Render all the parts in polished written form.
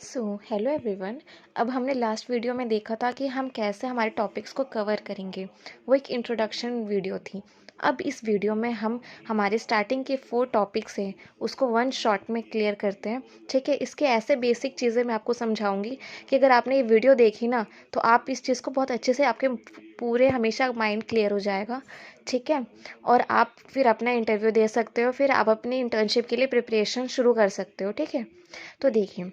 Hello everyone. अब हमने last video में देखा था कि हम कैसे हमारे टॉपिक्स को कवर करेंगे। वो एक इंट्रोडक्शन वीडियो थी। अब इस वीडियो में हम हमारे स्टार्टिंग के 4 टॉपिक्स हैं उसको वन शॉट में क्लियर करते हैं। ठीक है, इसके ऐसे बेसिक चीज़ें मैं आपको समझाऊंगी कि अगर आपने ये वीडियो देखी ना तो आप इस चीज़ को बहुत अच्छे से आपके पूरे हमेशा माइंड क्लियर हो जाएगा। ठीक है, और आप फिर अपना इंटरव्यू दे सकते हो, फिर आप अपनी इंटर्नशिप के लिए प्रिपरेशन शुरू कर सकते हो। ठीक है, तो देखिए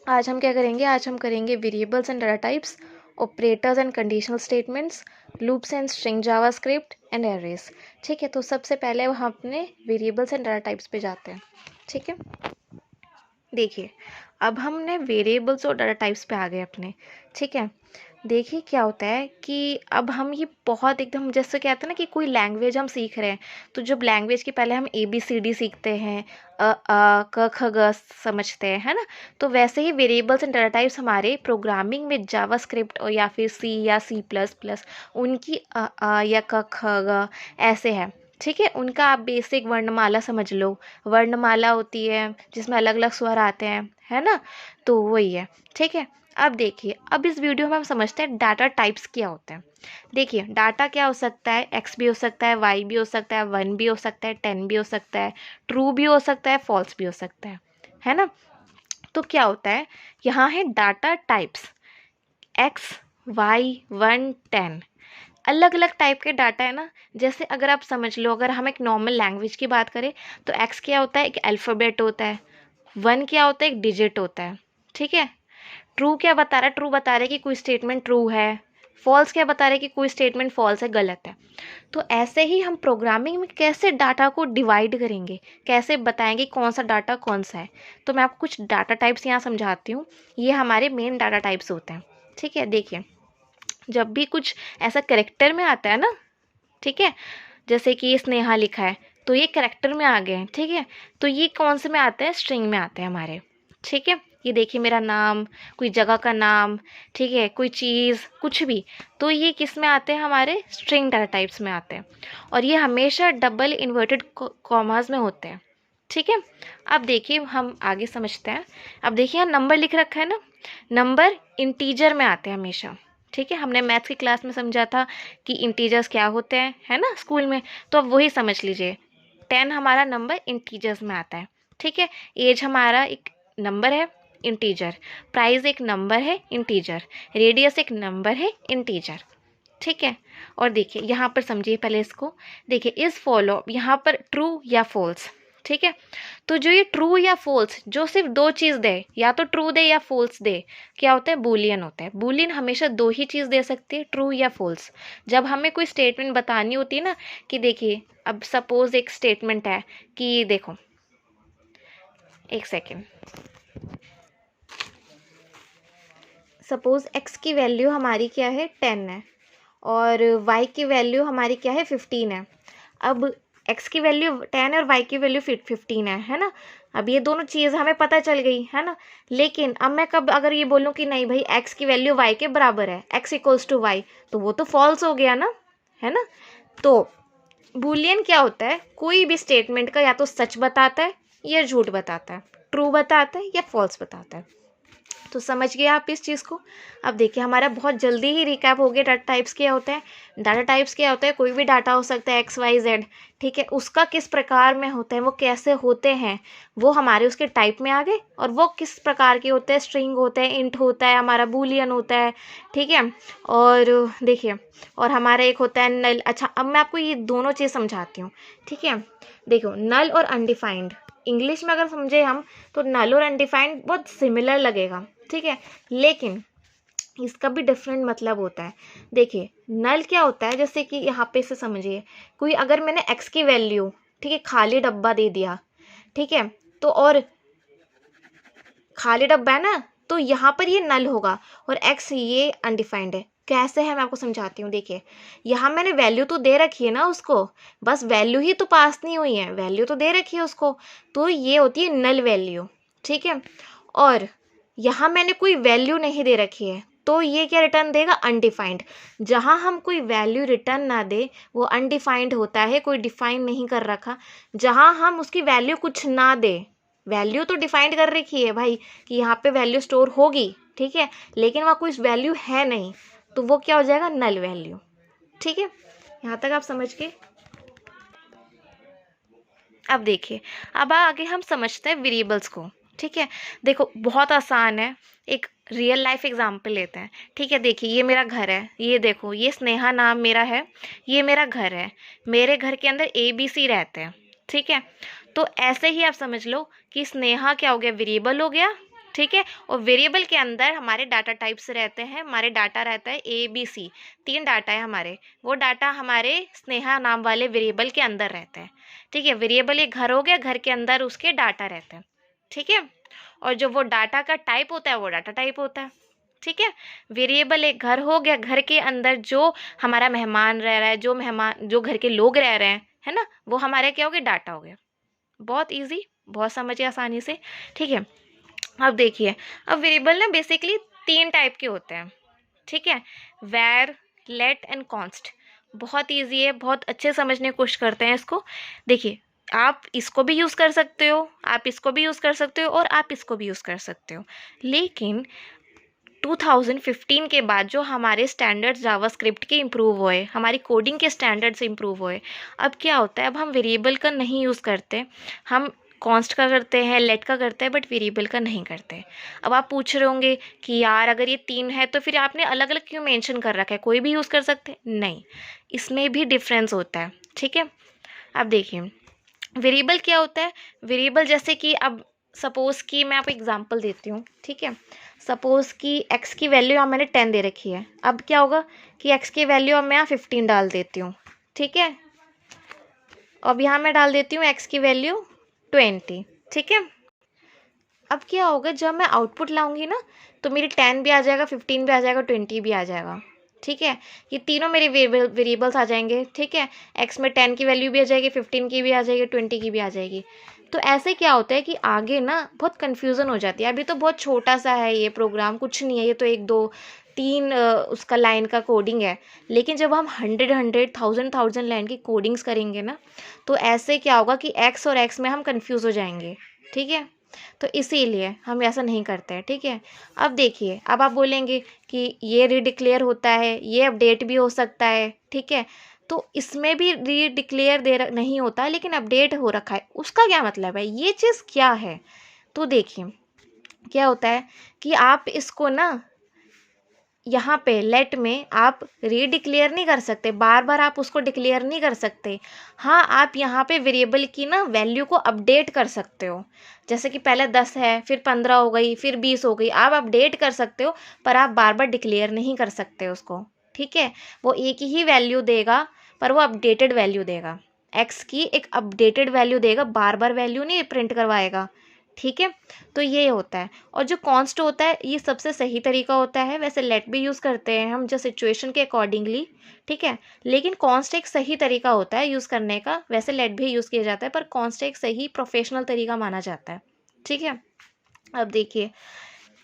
आज हम क्या करेंगे। आज हम करेंगे variables and data types, operators and conditional statements, loops and string JavaScript and arrays. ठीक है, तो सबसे पहले हम अपने वेरिएबल्स एंड डाटा टाइप्स पे जाते हैं। ठीक है, देखिए अब हमने वेरिएबल्स और डाटा टाइप्स पे आ गए अपने। ठीक है, देखिए क्या होता है कि अब हम ये बहुत एकदम जैसे कहते हैं ना कि कोई लैंग्वेज हम सीख रहे हैं, तो जब लैंग्वेज के पहले हम ABCD सीखते हैं, क ख ग समझते हैं, है ना। तो वैसे ही वेरिएबल्स एंड डाटा टाइप्स हमारे प्रोग्रामिंग में जावास्क्रिप्ट और या फिर C या C++ उनकी या क ख ग ऐसे है। ठीक है, उनका आप बेसिक वर्णमाला समझ लो। वर्णमाला होती है जिसमें अलग अलग स्वर आते हैं, है ना, तो वही है। ठीक है, अब देखिए अब इस वीडियो में हम समझते हैं डाटा टाइप्स क्या होते हैं। देखिए डाटा क्या हो सकता है, एक्स भी हो सकता है, वाई भी हो सकता है, 1 भी हो सकता है, 10 भी हो सकता है, ट्रू भी हो सकता है, फॉल्स भी हो सकता है ना। तो क्या होता है, यहाँ है डाटा टाइप्स एक्स, वाई, 1, 10। अलग अलग टाइप के डाटा है ना। जैसे अगर आप समझ लो, अगर हम एक नॉर्मल लैंग्वेज की बात करें तो एक्स क्या होता है, एक अल्फ़ाबेट होता है। 1 क्या होता है, एक डिजिट होता है। ठीक है, ट्रू क्या बता रहा है, ट्रू बता रहा है कि कोई स्टेटमेंट ट्रू है। फॉल्स क्या बता रहा है कि कोई स्टेटमेंट फॉल्स है, गलत है। तो ऐसे ही हम प्रोग्रामिंग में कैसे डाटा को डिवाइड करेंगे, कैसे बताएंगे कौन सा डाटा कौन सा है। तो मैं आपको कुछ डाटा टाइप्स यहाँ समझाती हूँ। ये हमारे मेन डाटा टाइप्स होते हैं। ठीक है, देखिए जब भी कुछ ऐसा करेक्टर में आता है ना, ठीक है, जैसे कि स्नेहा लिखा है तो ये करेक्टर में आ गए हैं। ठीक है, तो ये कौन से में आते हैं, स्ट्रिंग में आते हैं हमारे। ठीक है, ये देखिए मेरा नाम, कोई जगह का नाम, ठीक है, कोई चीज़, कुछ भी, तो ये किस में आते हैं, हमारे स्ट्रिंग डाटा टाइप्स में आते हैं। और ये हमेशा डबल इन्वर्टेड कॉमास में होते हैं। ठीक है, अब देखिए हम आगे समझते हैं। अब देखिए यहाँ नंबर लिख रखा है ना, नंबर इंटीजर में आते हैं हमेशा। ठीक है, हमने मैथ्स की क्लास में समझा था कि इंटीजर्स क्या होते हैं, है ना, स्कूल में। तो अब वही समझ लीजिए, 10 हमारा नंबर इंटीजर्स में आता है। ठीक है, एज हमारा एक नंबर है, इंटीजर। प्राइस एक नंबर है, इंटीजर। रेडियस एक नंबर है, इंटीजर। ठीक है, और देखिए यहाँ पर समझिए पहले इसको। देखिए इस फॉलो यहाँ पर ट्रू या फॉल्स। ठीक है, तो जो ये ट्रू या फॉल्स जो सिर्फ दो चीज़ दे, या तो ट्रू दे या फॉल्स दे, क्या होता है, बूलियन होता है। बूलियन हमेशा दो ही चीज़ दे सकती है, ट्रू या फॉल्स। जब हमें कोई स्टेटमेंट बतानी होती है ना, कि देखिए अब सपोज एक स्टेटमेंट है कि देखो, एक सेकेंड, सपोज एक्स की वैल्यू हमारी क्या है, 10 है, और वाई की वैल्यू हमारी क्या है, 15 है। अब एक्स की वैल्यू 10 है और वाई की वैल्यू 15 है ना। अब ये दोनों चीज़ हमें पता चल गई, है ना। लेकिन अब मैं कब अगर ये बोलूँ कि नहीं भाई एक्स की वैल्यू वाई के बराबर है, एक्स इक्वल्स टू वाई, तो वो तो फॉल्स हो गया ना, है ना। तो बूलियन क्या होता है, कोई भी स्टेटमेंट का या तो सच बताता है या झूठ बताता है, ट्रू बताता है या फॉल्स बताता है। तो समझ गए आप इस चीज़ को। अब देखिए हमारा बहुत जल्दी ही रिकैप हो गया। डाटा टाइप्स क्या होते हैं, डाटा टाइप्स क्या होता है, कोई भी डाटा हो सकता है एक्स वाई जेड। ठीक है, उसका किस प्रकार में होता है, वो कैसे होते हैं, वो हमारे उसके टाइप में आ गए। और वो किस प्रकार के होते हैं, स्ट्रिंग होते हैं, इंट होता है, हमारा बूलियन होता है। ठीक है, और देखिए और हमारा एक होता है नल। अच्छा अब मैं आपको ये दोनों चीज़ समझाती हूँ। ठीक है, देखो नल और अनडिफाइंड, इंग्लिश में अगर समझे हम तो नल और अनडिफाइंड बहुत सिमिलर लगेगा। ठीक है, लेकिन इसका भी डिफरेंट मतलब होता है। देखिए नल क्या होता है, जैसे कि यहाँ पे से समझिए, कोई अगर मैंने एक्स की वैल्यू, ठीक है, खाली डब्बा दे दिया, ठीक है, तो और खाली डब्बा है ना, तो यहाँ पर ये नल होगा, और एक्स ये अनडिफाइंड है। कैसे है मैं आपको समझाती हूँ। देखिए यहाँ मैंने वैल्यू तो दे रखी है ना उसको, बस वैल्यू ही तो पास नहीं हुई है, वैल्यू तो दे रखी है उसको, तो ये होती है नल वैल्यू। ठीक है, और यहाँ मैंने कोई वैल्यू नहीं दे रखी है, तो ये क्या रिटर्न देगा, अनडिफाइंड। जहाँ हम कोई वैल्यू रिटर्न ना दे वो अनडिफाइंड होता है, कोई डिफाइन नहीं कर रखा। जहाँ हम उसकी वैल्यू कुछ ना दे, वैल्यू तो डिफाइंड कर रखी है भाई कि यहाँ पे वैल्यू स्टोर होगी, ठीक है, लेकिन वहाँ कोई वैल्यू है नहीं, तो वो क्या हो जाएगा, नल वैल्यू। ठीक है, यहाँ तक आप समझ गए। अब देखिए, अब आगे हम समझते हैं वेरिएबल्स को। ठीक है, देखो बहुत आसान है, एक रियल लाइफ एग्जांपल लेते हैं। ठीक है, देखिए ये मेरा घर है, ये देखो ये स्नेहा नाम मेरा है, ये मेरा घर है, मेरे घर के अंदर ABC रहते हैं। ठीक है, तो ऐसे ही आप समझ लो कि स्नेहा क्या हो गया, वेरिएबल हो गया। ठीक है, और वेरिएबल के अंदर हमारे डाटा टाइप्स रहते हैं, हमारे डाटा रहता है ABC, 3 डाटा है हमारे, वो डाटा हमारे स्नेहा नाम वाले वेरिएबल के अंदर रहते हैं। ठीक है, वेरिएबल एक घर हो गया, घर के अंदर उसके डाटा रहते हैं। ठीक है, और जो वो डाटा का टाइप होता है वो डाटा टाइप होता है। ठीक है, वेरिएबल एक घर हो गया, घर के अंदर जो हमारा मेहमान रह रहा है, जो घर के लोग रह रहे हैं, है ना, वो हमारे क्या हो गया, डाटा हो गया। बहुत इजी, बहुत समझिए आसानी से। ठीक है, अब देखिए, अब वेरिएबल ना बेसिकली 3 टाइप के होते हैं। ठीक है, वैर, लेट एंड कॉन्स्ट। बहुत इजी है, बहुत अच्छे समझने की कोशिश करते हैं इसको। देखिए, आप इसको भी यूज़ कर सकते हो, आप इसको भी यूज़ कर सकते हो, और आप इसको भी यूज़ कर सकते हो। लेकिन 2015 के बाद जो हमारे स्टैंडर्ड्स जावास्क्रिप्ट के इम्प्रूव हुए, हमारी कोडिंग के स्टैंडर्ड्स इम्प्रूव हुए, अब क्या होता है, अब हम वेरिएबल का नहीं यूज़ करते, हम कॉन्स्ट का करते हैं, लेट का करते हैं, बट वेरिएबल का नहीं करते। अब आप पूछ रहे होंगे कि यार अगर ये 3 है तो फिर आपने अलग अलग क्यों मेंशन कर रखा है, कोई भी यूज़ कर सकते हैं? नहीं, इसमें भी डिफरेंस होता है। ठीक है, अब देखिए वेरिएबल क्या होता है। वेरिएबल जैसे कि अब सपोज़ कि मैं आपको एग्जांपल देती हूँ। ठीक है, सपोज़ कि x की वैल्यू यहाँ मैंने 10 दे रखी है। अब क्या होगा कि x की वैल्यू अब मैं यहाँ 15 डाल देती हूँ। ठीक है, अब यहाँ मैं डाल देती हूँ x की वैल्यू 20। ठीक है, अब क्या होगा, जब मैं आउटपुट लाऊंगी ना तो मेरी 10 भी आ जाएगा, 15 भी आ जाएगा, 20 भी आ जाएगा। ठीक है, ये तीनों मेरे वेरिएबल्स आ जाएंगे। ठीक है, x में 10 की वैल्यू भी आ जाएगी, 15 की भी आ जाएगी, 20 की भी आ जाएगी। तो ऐसे क्या होता है कि आगे ना बहुत कन्फ्यूज़न हो जाती है। अभी तो बहुत छोटा सा है ये प्रोग्राम, कुछ नहीं है, ये तो 1 2 3 उसका लाइन का कोडिंग है। लेकिन जब हम 100 लाइन की कोडिंग्स करेंगे ना, तो ऐसे क्या होगा कि x और x में हम कन्फ्यूज़ हो जाएंगे। ठीक है, तो इसीलिए हम ऐसा नहीं करते हैं। ठीक है, अब देखिए, अब आप बोलेंगे कि ये रीडिक्लेयर होता है, ये अपडेट भी हो सकता है। ठीक है, तो इसमें भी रीडिक्लेयर नहीं होता, लेकिन अपडेट हो रखा है, उसका क्या मतलब है, ये चीज़ क्या है। तो देखिए क्या होता है कि आप इसको ना यहाँ पे लेट में आप रीडिक्लेयर नहीं कर सकते, बार बार आप उसको डिक्लेयर नहीं कर सकते। हाँ, आप यहाँ पे वेरिएबल की ना वैल्यू को अपडेट कर सकते हो। जैसे कि पहले 10 है, फिर 15 हो गई, फिर 20 हो गई, आप अपडेट कर सकते हो, पर आप बार बार डिक्लेयर नहीं कर सकते उसको। ठीक है, वो एक ही वैल्यू देगा, पर वो अपडेटेड वैल्यू देगा, एक्स की एक अपडेटेड वैल्यू देगा, बार बार वैल्यू नहीं प्रिंट करवाएगा। ठीक है, तो ये होता है। और जो कॉन्स्ट होता है ये सबसे सही तरीका होता है। वैसे लेट भी यूज़ करते हैं हम जो सिचुएशन के अकॉर्डिंगली। ठीक है, लेकिन कॉन्स्ट एक सही तरीका होता है यूज़ करने का। वैसे लेट भी यूज़ किया जाता है, पर कॉन्स्ट एक सही प्रोफेशनल तरीका माना जाता है। ठीक है, अब देखिए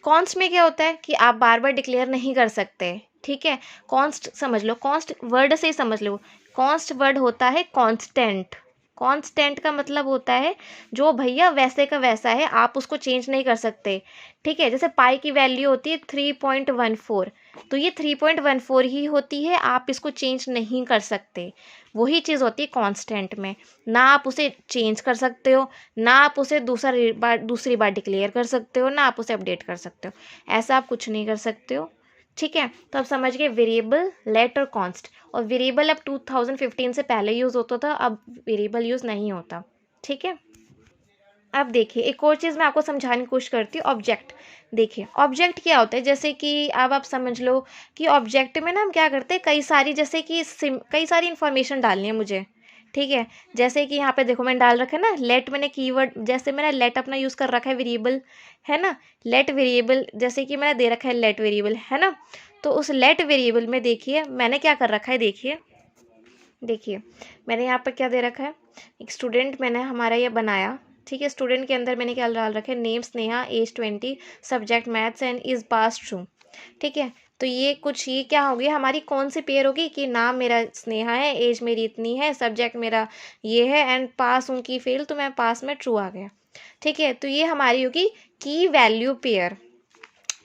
कॉन्स्ट में क्या होता है कि आप बार बार डिक्लेयर नहीं कर सकते। ठीक है, कॉन्स्ट समझ लो, कॉन्स्ट वर्ड से ही समझ लो। कॉन्स्ट वर्ड होता है कांस्टेंट। कांस्टेंट का मतलब होता है जो भैया वैसे का वैसा है, आप उसको चेंज नहीं कर सकते। ठीक है, जैसे पाई की वैल्यू होती है 3.14, तो ये 3.14 ही होती है, आप इसको चेंज नहीं कर सकते। वही चीज़ होती है कांस्टेंट में, ना आप उसे चेंज कर सकते हो, ना आप उसे दूसरी बार डिक्लेयर कर सकते हो, ना आप उसे अपडेट कर सकते हो। ऐसा आप कुछ नहीं कर सकते हो। ठीक है, तो अब समझ गए वेरिएबल, लेट और कॉन्स्ट। और वेरिएबल अब 2015 से पहले यूज़ होता था, अब वेरिएबल यूज़ नहीं होता। ठीक है, अब देखिए एक और चीज़ मैं आपको समझाने की कोशिश करती हूँ, ऑब्जेक्ट। देखिए ऑब्जेक्ट क्या होता है, जैसे कि अब आप समझ लो कि ऑब्जेक्ट में ना हम क्या करते हैं, कई सारी जैसे कि कई सारी इन्फॉर्मेशन डालनी है मुझे। ठीक है, जैसे कि यहाँ पे देखो मैंने डाल रखा है ना लेट, मैंने कीवर्ड जैसे मैंने लेट अपना यूज़ कर रखा है वेरिएबल, है ना, लेट वेरिएबल जैसे कि मैंने दे रखा है लेट वेरिएबल, है ना। तो उस लेट वेरिएबल में देखिए मैंने क्या कर रखा है, देखिए देखिए मैंने यहाँ पर क्या दे रखा है, एक स्टूडेंट मैंने हमारा ये बनाया। ठीक है, स्टूडेंट के अंदर मैंने क्या डाल रखा है, name Sneha, age 20, subject maths and is pass true. ठीक है, तो ये कुछ ये क्या होगी, हमारी कौन सी पेयर होगी कि नाम मेरा स्नेहा है, एज मेरी इतनी है, सब्जेक्ट मेरा ये है, एंड पास हूँ कि फेल, तो मैं पास में ट्रू आ गया। ठीक है, तो ये हमारी होगी की वैल्यू पेयर।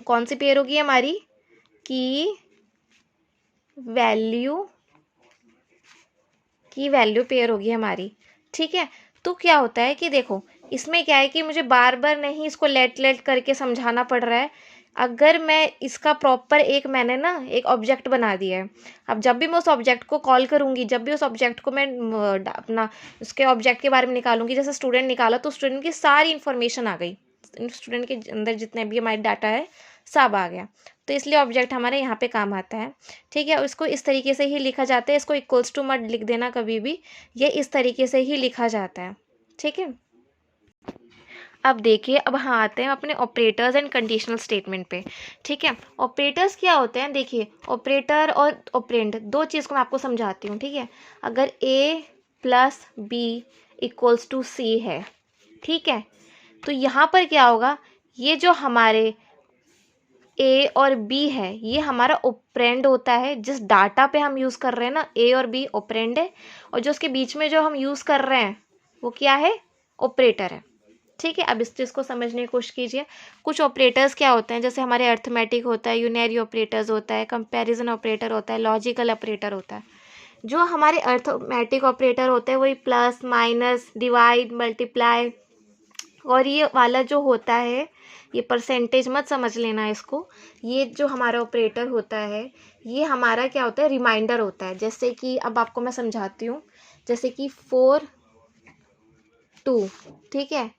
कौन सी पेयर होगी हमारी? की वैल्यू पेयर होगी हमारी। ठीक है, तो क्या होता है कि देखो इसमें क्या है कि मुझे बार बार नहीं इसको लेट करके समझाना पड़ रहा है। अगर मैं इसका प्रॉपर मैंने ना एक ऑब्जेक्ट बना दिया है, अब जब भी मैं उस ऑब्जेक्ट को कॉल करूंगी, जब भी उस ऑब्जेक्ट को मैं अपना उसके ऑब्जेक्ट के बारे में निकालूंगी, जैसे स्टूडेंट निकाला तो स्टूडेंट की सारी इन्फॉर्मेशन आ गई, स्टूडेंट के अंदर जितने भी हमारे डाटा है सब आ गया। तो इसलिए ऑब्जेक्ट हमारे यहाँ पे काम आता है। ठीक है, उसको इस तरीके से ही लिखा जाता है, इसको इक्वल्स टू मत लिख देना कभी भी, ये इस तरीके से ही लिखा जाता है। ठीक है, अब देखिए, अब हाँ आते हैं अपने ऑपरेटर्स एंड कंडीशनल स्टेटमेंट पे। ठीक है, ऑपरेटर्स क्या होते हैं? देखिए, ऑपरेटर और ऑपरेंड दो चीज़ को मैं आपको समझाती हूँ। ठीक है, अगर a plus B equals to C है, ठीक है, तो यहाँ पर क्या होगा, ये जो हमारे ए और बी है ये हमारा ऑपरेंड होता है। जिस डाटा पे हम यूज़ कर रहे हैं ना, ए और बी ऑपरेंड है, और जो उसके बीच में जो हम यूज़ कर रहे हैं वो क्या है? ऑपरेटर है। ठीक है, अब इस चीज़ को समझने की कोशिश कीजिए। कुछ ऑपरेटर्स क्या होते हैं, जैसे हमारे अर्थमेटिक होता है, यूनरी ऑपरेटर्स होता है, कंपैरिजन ऑपरेटर होता है, लॉजिकल ऑपरेटर होता है। जो हमारे अर्थमेटिक ऑपरेटर होते हैं वही प्लस, माइनस, डिवाइड, मल्टीप्लाई, और ये वाला जो होता है, ये परसेंटेज मत समझ लेना इसको। ये जो हमारा ऑपरेटर होता है ये हमारा क्या होता है? रिमाइंडर होता है। जैसे कि अब आपको मैं समझाती हूँ, जैसे कि 4 2, ठीक है।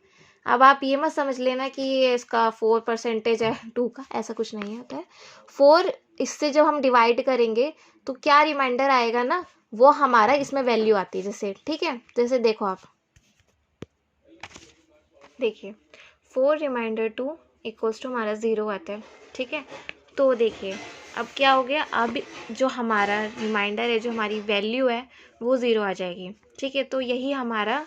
अब आप ये मत समझ लेना कि ये इसका 4% है 2 का, ऐसा कुछ नहीं होता है। 4 इससे जब हम डिवाइड करेंगे तो क्या रिमाइंडर आएगा ना, वो हमारा इसमें वैल्यू आती है। जैसे ठीक है, जैसे देखो आप देखिए 4 रिमाइंडर 2 इक्वल्स टू हमारा 0 आता है। ठीक है, तो देखिए अब क्या हो गया, अब जो हमारा रिमाइंडर है, जो हमारी वैल्यू है वो 0 आ जाएगी। ठीक है, तो यही हमारा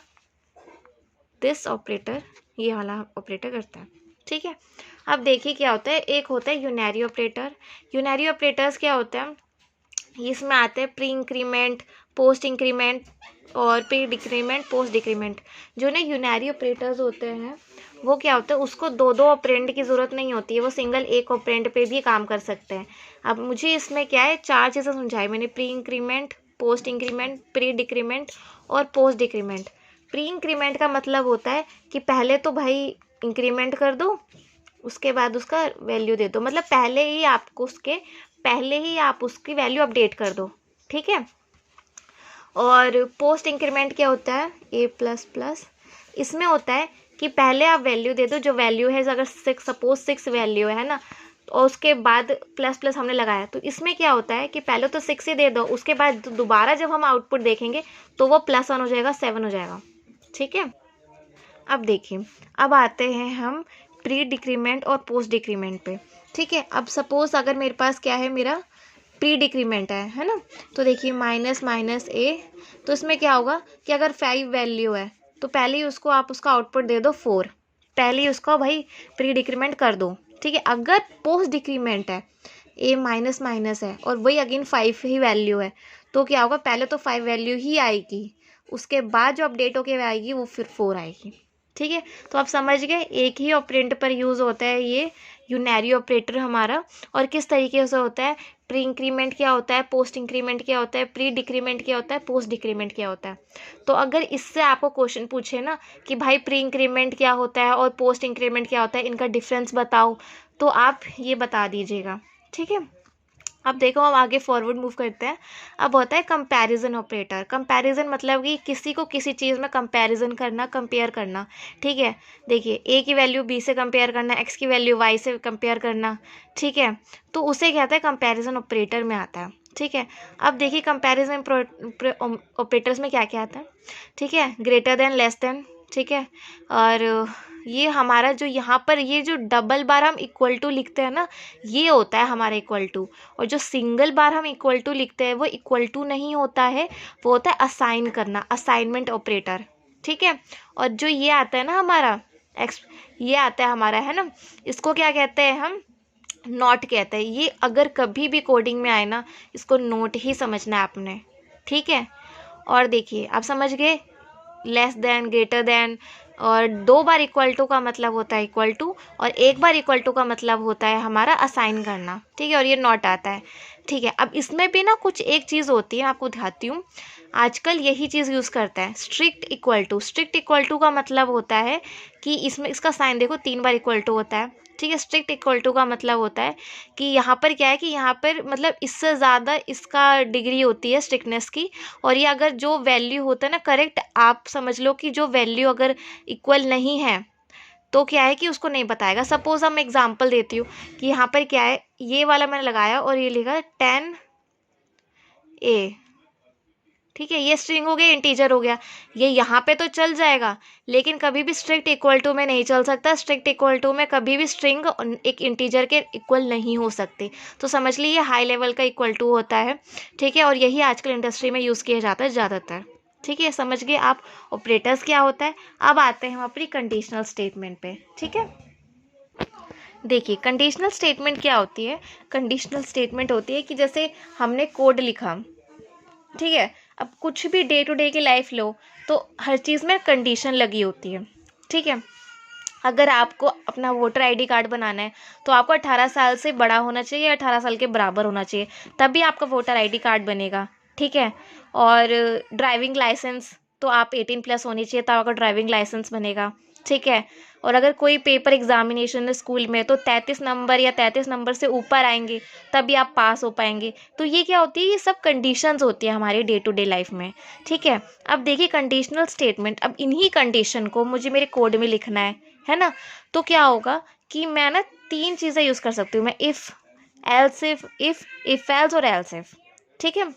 दिस ऑपरेटर, ये वाला ऑपरेटर करता है। ठीक है, अब देखिए क्या होता है, एक होता है यूनरी ऑपरेटर। यूनरी ऑपरेटर्स क्या होते हैं, इसमें आते हैं प्री इंक्रीमेंट, पोस्ट इंक्रीमेंट और प्री डिक्रीमेंट, पोस्ट डिक्रीमेंट। जो ना यूनरी ऑपरेटर्स होते हैं वो क्या होता है, उसको दो दो ऑपरेंड की ज़रूरत नहीं होती है, वो सिंगल एक ऑपरेंड पे भी काम कर सकते हैं। अब मुझे इसमें क्या है, 4 चीज़ें समझाई मैंने, pre increment, post increment, pre decrement और पोस्ट डिक्रीमेंट। प्री इंक्रीमेंट का मतलब होता है कि पहले तो भाई इंक्रीमेंट कर दो, उसके बाद उसका वैल्यू दे दो, मतलब पहले ही आप उसकी वैल्यू अपडेट कर दो। ठीक है, और पोस्ट इंक्रीमेंट क्या होता है, ए प्लस प्लस। इसमें होता है कि पहले आप वैल्यू दे दो, जो वैल्यू है, अगर 6 सपोज 6 वैल्यू है ना, और उसके बाद प्लस प्लस हमने लगाया, तो इसमें क्या होता है कि पहले तो 6 ही दे दो, उसके बाद दोबारा जब हम आउटपुट देखेंगे तो वो +1 हो जाएगा, 7 हो जाएगा। ठीक है, अब देखिए, अब आते हैं हम प्री डिक्रीमेंट और पोस्ट डिक्रीमेंट पे। ठीक है, अब सपोज अगर मेरे पास क्या है, मेरा प्री डिक्रीमेंट है ना, तो देखिए माइनस माइनस ए, तो इसमें क्या होगा कि अगर 5 वैल्यू है तो पहले ही उसको आप उसका आउटपुट दे दो 4, पहले ही उसको भाई प्री डिक्रीमेंट कर दो। ठीक है, अगर पोस्ट डिक्रीमेंट है, ए माइनस माइनस है और वही अगेन 5 ही वैल्यू है, तो क्या होगा, पहले तो 5 वैल्यू ही आएगी, उसके बाद जो अपडेट होके आएगी वो फिर 4 आएगी। ठीक है, तो आप समझ गए, एक ही ऑपरेंड पर यूज़ होता है ये यूनरी ऑपरेटर हमारा। और किस तरीके से होता है, प्री इंक्रीमेंट क्या होता है, पोस्ट इंक्रीमेंट क्या होता है, प्री डिक्रीमेंट क्या होता है, पोस्ट डिक्रीमेंट क्या होता है। तो अगर इससे आपको क्वेश्चन पूछे ना कि भाई प्री इंक्रीमेंट क्या होता है और पोस्ट इंक्रीमेंट क्या होता है, इनका डिफरेंस बताओ, तो आप ये बता दीजिएगा। ठीक है, अब देखो हम आगे फॉरवर्ड मूव करते हैं। अब होता है कंपैरिजन ऑपरेटर। कंपैरिजन मतलब कि किसी को किसी चीज़ में कंपैरिजन करना, कंपेयर करना। ठीक है, देखिए ए की वैल्यू बी से कंपेयर करना, एक्स की वैल्यू वाई से कंपेयर करना। ठीक है, तो उसे क्या आता है, कंपैरिजन ऑपरेटर में आता है। ठीक है, अब देखिए कंपैरिजन ऑपरेटर्स में क्या क्या आता है। ठीक है, ग्रेटर देन, लेस देन। ठीक है, और ये हमारा जो यहाँ पर ये जो डबल बार हम इक्वल टू लिखते हैं ना, ये होता है हमारा इक्वल टू। और जो सिंगल बार हम इक्वल टू लिखते हैं वो इक्वल टू नहीं होता है, वो होता है असाइन करना, असाइनमेंट ऑपरेटर। ठीक है, और जो ये आता है ना हमारा ये आता है हमारा, है ना, इसको क्या कहते हैं हम, नॉट कहते हैं। ये अगर कभी भी कोडिंग में आए ना, इसको नोट ही समझना है आपने। ठीक है, और देखिए आप समझ गए, लेस देन, ग्रेटर देन, और 2 बार इक्वल टू का मतलब होता है इक्वल टू, और 1 बार इक्वल टू का मतलब होता है हमारा असाइन करना, ठीक है, और ये नॉट आता है, ठीक है। अब इसमें भी ना कुछ एक चीज़ होती है, आपको दिखाती हूँ। आजकल यही चीज़ यूज़ करता है, strict equal to. Strict equal to का मतलब होता है कि इसमें इसका साइन देखो 3 बार इक्वल टू होता है, ठीक है। स्ट्रिक्ट इक्वल टू का मतलब होता है कि यहाँ पर क्या है कि यहाँ पर मतलब इससे ज़्यादा इसका डिग्री होती है स्ट्रिक्टनेस की, और ये अगर जो वैल्यू होता है ना करेक्ट, आप समझ लो कि जो वैल्यू अगर इक्वल नहीं है तो क्या है कि उसको नहीं बताएगा। सपोज हम एग्जांपल देती हूँ कि यहाँ पर क्या है, ये वाला मैंने लगाया और ये लिखा 10A, ठीक है, ये स्ट्रिंग हो गया, इंटीजर हो गया, ये यहाँ पे तो चल जाएगा, लेकिन कभी भी स्ट्रिक्ट इक्वल टू में नहीं चल सकता। स्ट्रिक्ट इक्वल टू में कभी भी स्ट्रिंग एक इंटीजर के इक्वल नहीं हो सकती। तो समझ लीजिए हाई लेवल का इक्वल टू होता है, ठीक है, और यही आजकल इंडस्ट्री में यूज़ किया जाता है ज़्यादातर, ठीक है। समझ गए आप ऑपरेटर्स क्या होता है। अब आते हैं हम अपनी कंडीशनल स्टेटमेंट पे, ठीक है। देखिए कंडीशनल स्टेटमेंट क्या होती है। कंडीशनल स्टेटमेंट होती है कि जैसे हमने कोड लिखा, ठीक है, अब कुछ भी डे टू डे की लाइफ लो तो हर चीज़ में कंडीशन लगी होती है, ठीक है। अगर आपको अपना वोटर आईडी कार्ड बनाना है तो आपको 18 साल से बड़ा होना चाहिए, 18 साल के बराबर होना चाहिए, तभी आपका वोटर आईडी कार्ड बनेगा, ठीक है। और ड्राइविंग लाइसेंस तो आप 18+ होनी चाहिए, तब आपका ड्राइविंग लाइसेंस बनेगा, ठीक है। और अगर कोई पेपर एग्जामिनेशन है स्कूल में तो 33 नंबर या 33 नंबर से ऊपर आएंगे तभी आप पास हो पाएंगे। तो ये क्या होती है, ये सब कंडीशंस होती है हमारी डे टू डे लाइफ में, ठीक है। अब देखिए कंडीशनल स्टेटमेंट, अब इन्हीं कंडीशन को मुझे मेरे कोड में लिखना है ना। तो क्या होगा कि मैं ना 3 चीज़ें यूज़ कर सकती हूँ, मैं इफ़, एल्स इफ़ एल्स और एल्स इफ, ठीक है।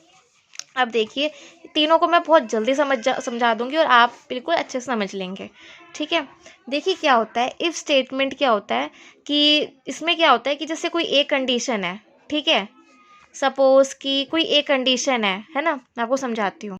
अब देखिए तीनों को मैं बहुत जल्दी समझा दूंगी और आप बिल्कुल अच्छे से समझ लेंगे, ठीक है। देखिए क्या होता है इफ़ स्टेटमेंट, क्या होता है कि इसमें क्या होता है कि जैसे कोई एक कंडीशन है, ठीक है, सपोज़ कि कोई एक कंडीशन है ना, मैं आपको समझाती हूँ।